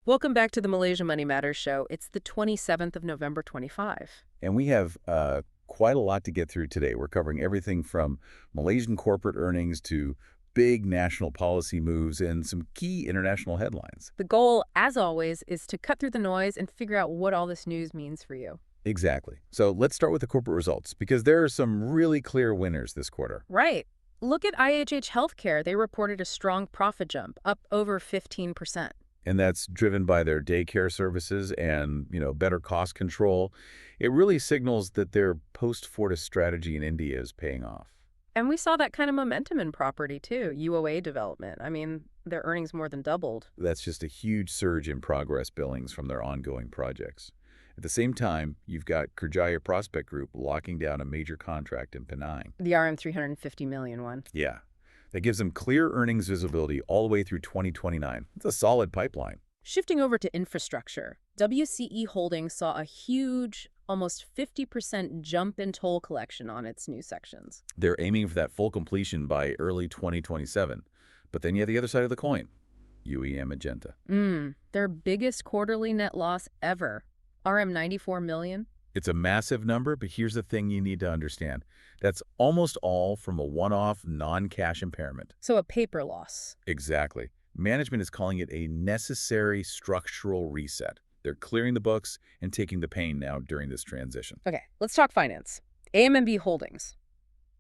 Welcome back to the Malaysia Money Matters show. It's the 27th of November 25. And we have quite a lot to get through today. We're covering everything from Malaysian corporate earnings to big national policy moves and some key international headlines. The goal, as always, is to cut through the noise and figure out what all this news means for you. Exactly. So let's start with the corporate results, because there are some really clear winners this quarter. Right. Look at IHH Healthcare. They reported a strong profit jump, up over 15%. And that's driven by their daycare services and, better cost control. It really signals that their post-Fortis strategy in India is paying off. And we saw that kind of momentum in property, too, UOA development. I mean, their earnings more than doubled. That's just a huge surge in progress billings from their ongoing projects. At the same time, you've got Kerjaya Prospek Group locking down a major contract in Penang. The RM 350 million one. Yeah. That gives them clear earnings visibility all the way through 2029. It's a solid pipeline. Shifting over to infrastructure, WCE Holdings saw a huge, almost 50% jump in toll collection on its new sections. They're aiming for that full completion by early 2027. But then you have the other side of the coin, UEM Edgenta. Their biggest quarterly net loss ever, RM 94 million. It's a massive number, but here's the thing you need to understand. That's almost all from a one-off, non-cash impairment. So a paper loss. Exactly. Management is calling it a necessary structural reset. They're clearing the books and taking the pain now during this transition. Okay, let's talk finance. AMMB Holdings.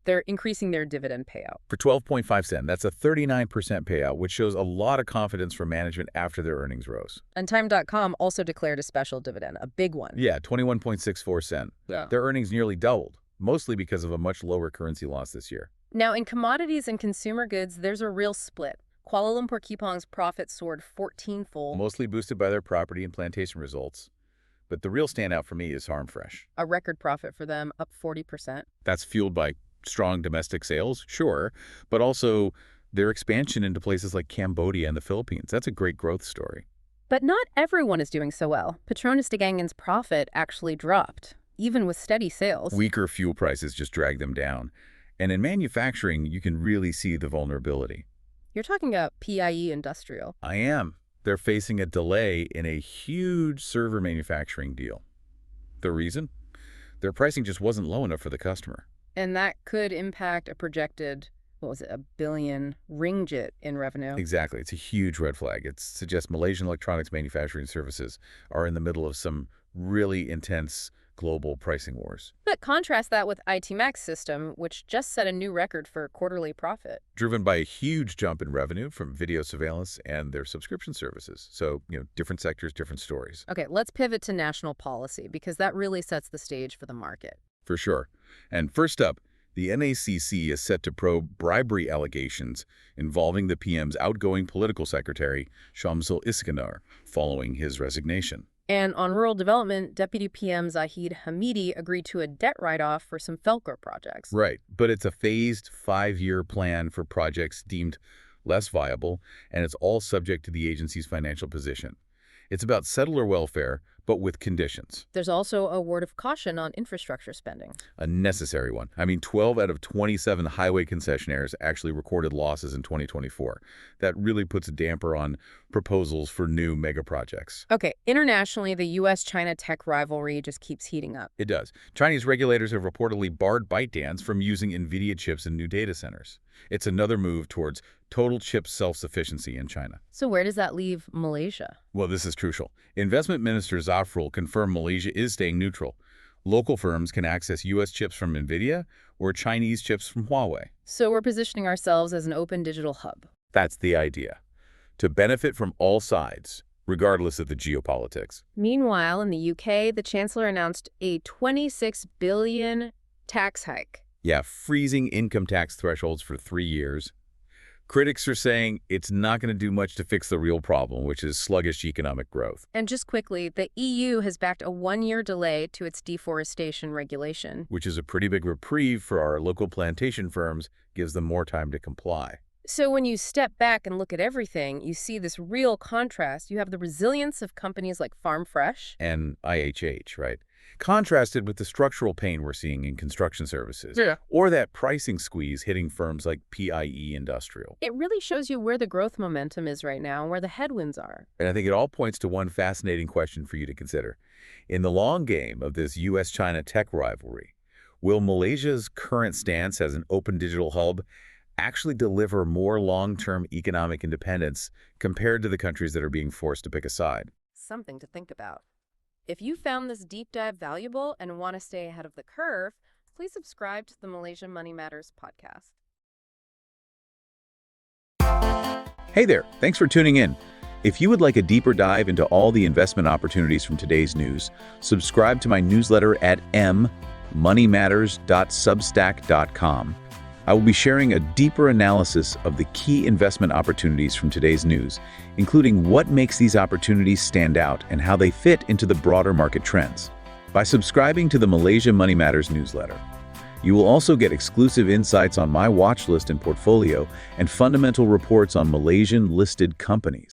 They're increasing their dividend payout. For 12.5 cents, that's a 39% payout, which shows a lot of confidence from management after their earnings rose. And Time.com also declared a special dividend, a big one. Yeah, 21.64 cents. Yeah. Their earnings nearly doubled, mostly because of a much lower currency loss this year. Now, in commodities and consumer goods, there's a real split. Kuala Lumpur Kepong's profits soared 14-fold. Mostly boosted by their property and plantation results. But the real standout for me is Farmfresh. A record profit for them, up 40%. That's fueled by strong domestic sales, sure, but also their expansion into places like Cambodia and the Philippines. That's a great growth story. But not everyone is doing so well. Petronas Dagangan's profit actually dropped, even with steady sales. Weaker fuel prices just drag them down. And in manufacturing, you can really see the vulnerability. You're talking about PIE Industrial. I am. They're facing a delay in a huge server manufacturing deal. The reason? Their pricing just wasn't low enough for the customer. And that could impact a projected, $1 billion ringgit in revenue. Exactly. It's a huge red flag. It suggests Malaysian electronics manufacturing services are in the middle of some really intense global pricing wars. But contrast that with ITMAC's system, which just set a new record for quarterly profit. Driven by a huge jump in revenue from video surveillance and their subscription services. So, different sectors, different stories. Okay, let's pivot to national policy, because that really sets the stage for the market. For sure. And first up, the NACC is set to probe bribery allegations involving the PM's outgoing political secretary, Shamsul Iskandar, following his resignation. And on rural development, Deputy PM Zahid Hamidi agreed to a debt write-off for some Felco projects. Right, but it's a phased 5-year plan for projects deemed less viable, and it's all subject to the agency's financial position. It's about settler welfare, but with conditions. There's also a word of caution on infrastructure spending. A necessary one. 12 out of 27 highway concessionaires actually recorded losses in 2024. That really puts a damper on proposals for new mega projects. Okay, internationally, the U.S.-China tech rivalry just keeps heating up. It does. Chinese regulators have reportedly barred ByteDance from using NVIDIA chips in new data centers. It's another move towards total chip self-sufficiency in China. So where does that leave Malaysia? Well, this is crucial. Investment Minister Zafrul confirmed Malaysia is staying neutral. Local firms can access U.S. chips from NVIDIA or Chinese chips from Huawei. So we're positioning ourselves as an open digital hub. That's the idea. To benefit from all sides, regardless of the geopolitics. Meanwhile, in the UK, the Chancellor announced a $26 billion tax hike. Yeah, freezing income tax thresholds for 3 years. Critics are saying it's not going to do much to fix the real problem, which is sluggish economic growth. And just quickly, the EU has backed a 1-year delay to its deforestation regulation. Which is a pretty big reprieve for our local plantation firms, gives them more time to comply. So when you step back and look at everything, you see this real contrast. You have the resilience of companies like Farmfresh. And IHH, right? contrasted with the structural pain we're seeing in construction services, Yeah. or that pricing squeeze hitting firms like PIE Industrial. It really shows you where the growth momentum is right now and where the headwinds are. And I think it all points to one fascinating question for you to consider. In the long game of this U.S.-China tech rivalry, will Malaysia's current stance as an open digital hub actually deliver more long-term economic independence compared to the countries that are being forced to pick a side? Something to think about. If you found this deep dive valuable and want to stay ahead of the curve, please subscribe to the Malaysia Money Matters podcast. Hey there, thanks for tuning in. If you would like a deeper dive into all the investment opportunities from today's news, subscribe to my newsletter at moneymatters.substack.com. I will be sharing a deeper analysis of the key investment opportunities from today's news, including what makes these opportunities stand out and how they fit into the broader market trends. By subscribing to the Malaysia Money Matters newsletter, you will also get exclusive insights on my watch list and portfolio and fundamental reports on Malaysian listed companies.